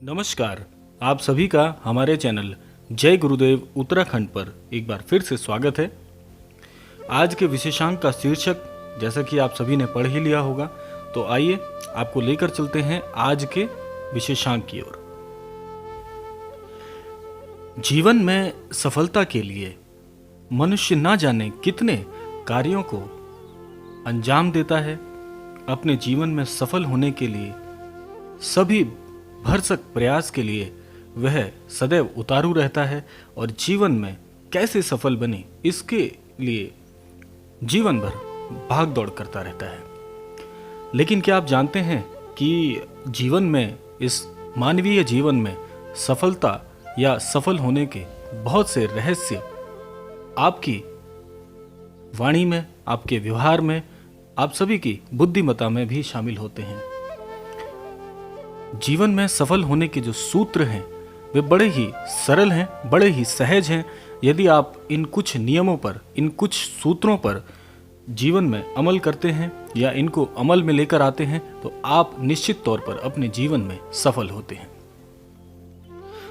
नमस्कार। आप सभी का हमारे चैनल जय गुरुदेव उत्तराखंड पर एक बार फिर से स्वागत है। आज के विशेषांक का शीर्षक जैसा कि आप सभी ने पढ़ ही लिया होगा, तो आइए आपको लेकर चलते हैं आज के विशेषांक की ओर। जीवन में सफलता के लिए मनुष्य ना जाने कितने कार्यों को अंजाम देता है। अपने जीवन में सफल होने के लिए सभी भरसक प्रयास के लिए वह सदैव उतारू रहता है और जीवन में कैसे सफल बने इसके लिए जीवन भर भाग दौड़ करता रहता है। लेकिन क्या आप जानते हैं कि जीवन में, इस मानवीय जीवन में सफलता या सफल होने के बहुत से रहस्य आपकी वाणी में, आपके व्यवहार में, आप सभी की बुद्धिमत्ता में भी शामिल होते हैं। जीवन में सफल होने के जो सूत्र हैं वे बड़े ही सरल हैं, बड़े ही सहज हैं। यदि आप इन कुछ नियमों पर, इन कुछ सूत्रों पर जीवन में अमल करते हैं या इनको अमल में लेकर आते हैं तो आप निश्चित तौर पर अपने जीवन में सफल होते हैं।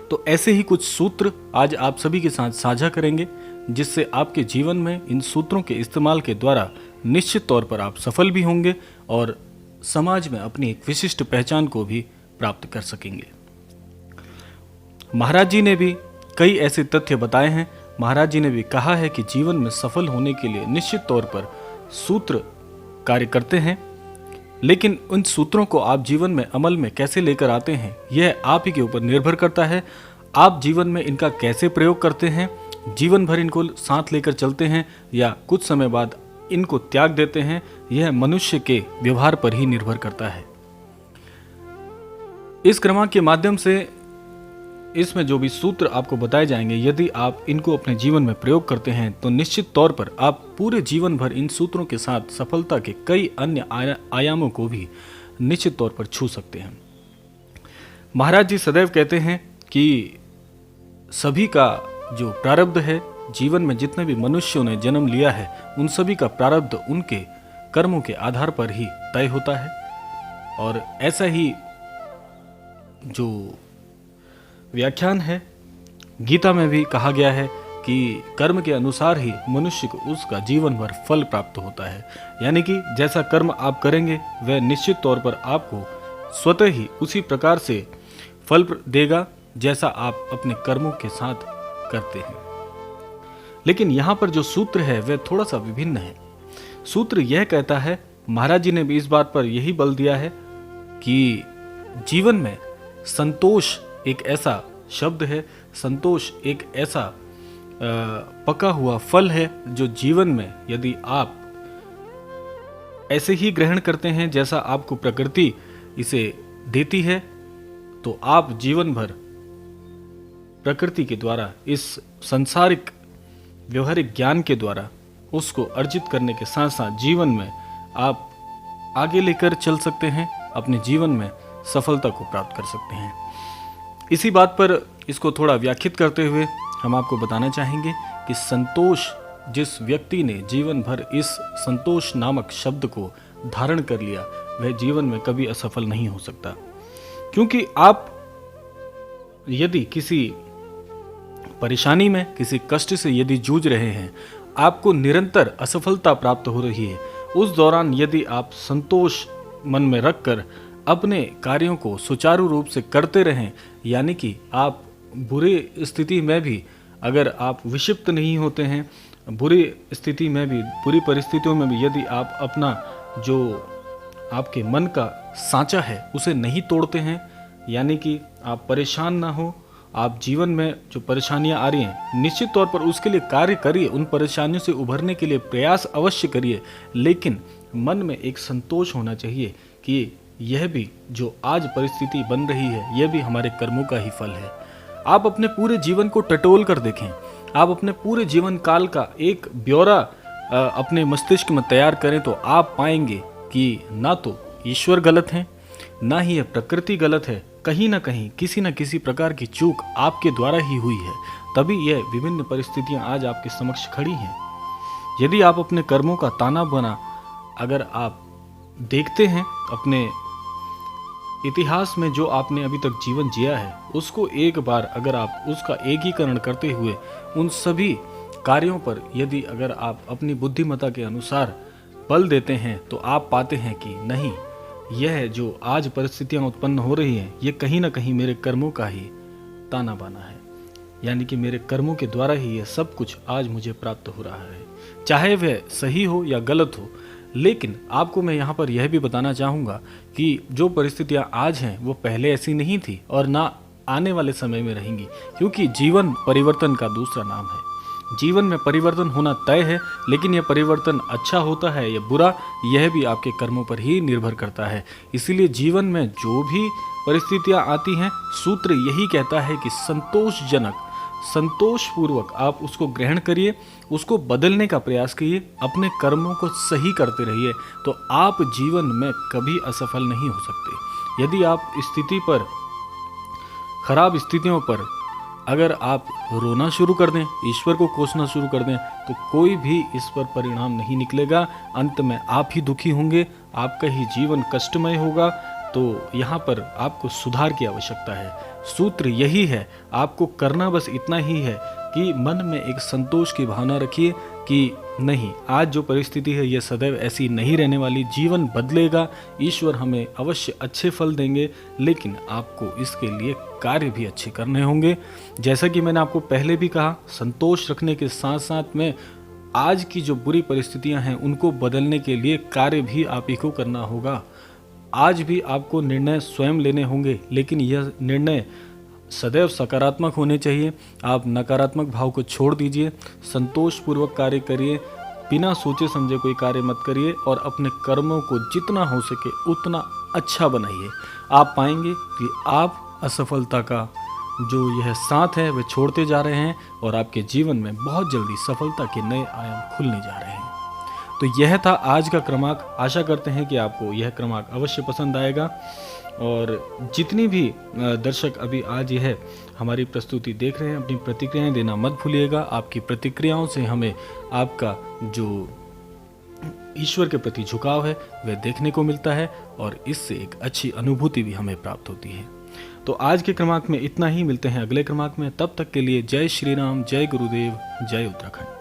तो ऐसे ही कुछ सूत्र आज आप सभी के साथ साझा करेंगे, जिससे आपके जीवन में इन सूत्रों के इस्तेमाल के द्वारा निश्चित तौर पर आप सफल भी होंगे और समाज में अपनी एक विशिष्ट पहचान को भी प्राप्त कर सकेंगे। महाराज जी ने भी कई ऐसे तथ्य बताए हैं। महाराज जी ने भी कहा है कि जीवन में सफल होने के लिए निश्चित तौर पर सूत्र कार्य करते हैं, लेकिन उन सूत्रों को आप जीवन में अमल में कैसे लेकर आते हैं यह आप ही के ऊपर निर्भर करता है। आप जीवन में इनका कैसे प्रयोग करते हैं, जीवन भर इनको साथ लेकर चलते हैं या कुछ समय बाद इनको त्याग देते हैं, यह मनुष्य के व्यवहार पर ही निर्भर करता है। इस क्रमांक के माध्यम से इसमें जो भी सूत्र आपको बताए जाएंगे, यदि आप इनको अपने जीवन में प्रयोग करते हैं तो निश्चित तौर पर आप पूरे जीवन भर इन सूत्रों के साथ सफलता के कई अन्य आयामों को भी निश्चित तौर पर छू सकते हैं। महाराज जी सदैव कहते हैं कि सभी का जो प्रारब्ध है, जीवन में जितने भी मनुष्यों ने जन्म लिया है उन सभी का प्रारब्ध उनके कर्मों के आधार पर ही तय होता है। और ऐसा ही जो व्याख्यान है गीता में भी कहा गया है कि कर्म के अनुसार ही मनुष्य को उसका जीवन भर फल प्राप्त होता है। यानी कि जैसा कर्म आप करेंगे वह निश्चित तौर पर आपको स्वतः ही उसी प्रकार से फल देगा जैसा आप अपने कर्मों के साथ करते हैं। लेकिन यहाँ पर जो सूत्र है वह थोड़ा सा विभिन्न है। सूत्र यह कहता है, महाराज जी ने भी इस बात पर यही बल दिया है कि जीवन में संतोष एक ऐसा शब्द है, संतोष एक ऐसा पका हुआ फल है जो जीवन में यदि आप ऐसे ही ग्रहण करते हैं जैसा आपको प्रकृति इसे देती है तो आप जीवन भर प्रकृति के द्वारा, इस संसारिक व्यवहारिक ज्ञान के द्वारा उसको अर्जित करने के साथ साथ जीवन में आप आगे लेकर चल सकते हैं, अपने जीवन में सफलता को प्राप्त कर सकते हैं। इसी बात पर इसको थोड़ा व्याख्यात करते हुए हम आपको बताना चाहेंगे कि संतोष, जिस व्यक्ति ने जीवन भर इस संतोष नामक शब्द को धारण कर लिया वह जीवन में कभी असफल नहीं हो सकता। क्योंकि आप यदि किसी परेशानी में, किसी कष्ट से यदि जूझ रहे हैं, आपको निरंतर असफलता प्राप्त हो रही है, उस दौरान यदि आप संतोष मन में रखकर अपने कार्यों को सुचारू रूप से करते रहें, यानी कि आप बुरी स्थिति में भी अगर आप विक्षिप्त नहीं होते हैं, बुरी स्थिति में भी, बुरी परिस्थितियों में भी यदि आप अपना जो आपके मन का सांचा है उसे नहीं तोड़ते हैं, यानी कि आप परेशान ना हो, आप जीवन में जो परेशानियां आ रही हैं निश्चित तौर पर उसके लिए कार्य करिए, उन परेशानियों से उभरने के लिए प्रयास अवश्य करिए, लेकिन मन में एक संतोष होना चाहिए कि यह भी जो आज परिस्थिति बन रही है यह भी हमारे कर्मों का ही फल है। आप अपने पूरे जीवन को टटोल कर देखें, आप अपने पूरे जीवन काल का एक ब्यौरा अपने मस्तिष्क में तैयार करें तो आप पाएंगे कि ना तो ईश्वर गलत है, ना ही यह प्रकृति गलत है, कहीं ना कहीं किसी न किसी प्रकार की चूक आपके द्वारा ही हुई है, तभी यह विभिन्न परिस्थितियां आज आपके समक्ष खड़ी हैं। यदि आप अपने कर्मों का ताना बाना अगर आप देखते हैं, अपने इतिहास में जो आपने अभी तक जीवन जिया है उसको एक बार अगर आप उसका एकीकरण करते हुए उन सभी कार्यों पर यदि अगर आप अपनी बुद्धिमत्ता के अनुसार बल देते हैं तो आप पाते हैं कि नहीं, यह जो आज परिस्थितियां उत्पन्न हो रही हैं ये कहीं ना कहीं मेरे कर्मों का ही ताना बाना है, यानी कि मेरे कर्मों के द्वारा ही यह सब कुछ आज मुझे प्राप्त हो रहा है, चाहे वह सही हो या गलत हो। लेकिन आपको मैं यहाँ पर यह भी बताना चाहूँगा कि जो परिस्थितियाँ आज हैं वो पहले ऐसी नहीं थी और ना आने वाले समय में रहेंगी, क्योंकि जीवन परिवर्तन का दूसरा नाम है। जीवन में परिवर्तन होना तय है, लेकिन यह परिवर्तन अच्छा होता है या बुरा यह भी आपके कर्मों पर ही निर्भर करता है। इसीलिए जीवन में जो भी परिस्थितियाँ आती हैं, सूत्र यही कहता है कि संतोषजनक, संतोषपूर्वक आप उसको ग्रहण करिए, उसको बदलने का प्रयास कीजिए, अपने कर्मों को सही करते रहिए, तो आप जीवन में कभी असफल नहीं हो सकते। यदि आप स्थिति पर, खराब स्थितियों पर अगर आप रोना शुरू कर दें, ईश्वर को कोसना शुरू कर दें, तो कोई भी इस पर परिणाम नहीं निकलेगा। अंत में आप ही दुखी होंगे, आपका ही जीवन कष्टमय होगा। तो यहाँ पर आपको सुधार की आवश्यकता है। सूत्र यही है, आपको करना बस इतना ही है कि मन में एक संतोष की भावना रखिए कि नहीं, आज जो परिस्थिति है ये सदैव ऐसी नहीं रहने वाली, जीवन बदलेगा, ईश्वर हमें अवश्य अच्छे फल देंगे, लेकिन आपको इसके लिए कार्य भी अच्छे करने होंगे। जैसा कि मैंने आपको पहले भी कहा, संतोष रखने के साथ साथ में आज की जो बुरी परिस्थितियां हैं उनको बदलने के लिए कार्य भी आप ही को करना होगा। आज भी आपको निर्णय स्वयं लेने होंगे, लेकिन यह निर्णय सदैव सकारात्मक होने चाहिए। आप नकारात्मक भाव को छोड़ दीजिए, संतोषपूर्वक कार्य करिए, बिना सोचे समझे कोई कार्य मत करिए और अपने कर्मों को जितना हो सके उतना अच्छा बनाइए। आप पाएंगे कि आप असफलता का जो यह साथ है वह छोड़ते जा रहे हैं और आपके जीवन में बहुत जल्दी सफलता के नए आयाम खुलने जा रहे हैं। तो यह था आज का क्रमांक। आशा करते हैं कि आपको यह क्रमांक अवश्य पसंद आएगा। और जितनी भी दर्शक अभी आज यह हमारी प्रस्तुति देख रहे हैं, अपनी प्रतिक्रियाएं देना मत भूलिएगा। आपकी प्रतिक्रियाओं से हमें आपका जो ईश्वर के प्रति झुकाव है वह देखने को मिलता है और इससे एक अच्छी अनुभूति भी हमें प्राप्त होती है। तो आज के क्रमांक में इतना ही, मिलते हैं अगले क्रमांक में। तब तक के लिए जय श्री राम, जय गुरुदेव, जय उत्तराखंड।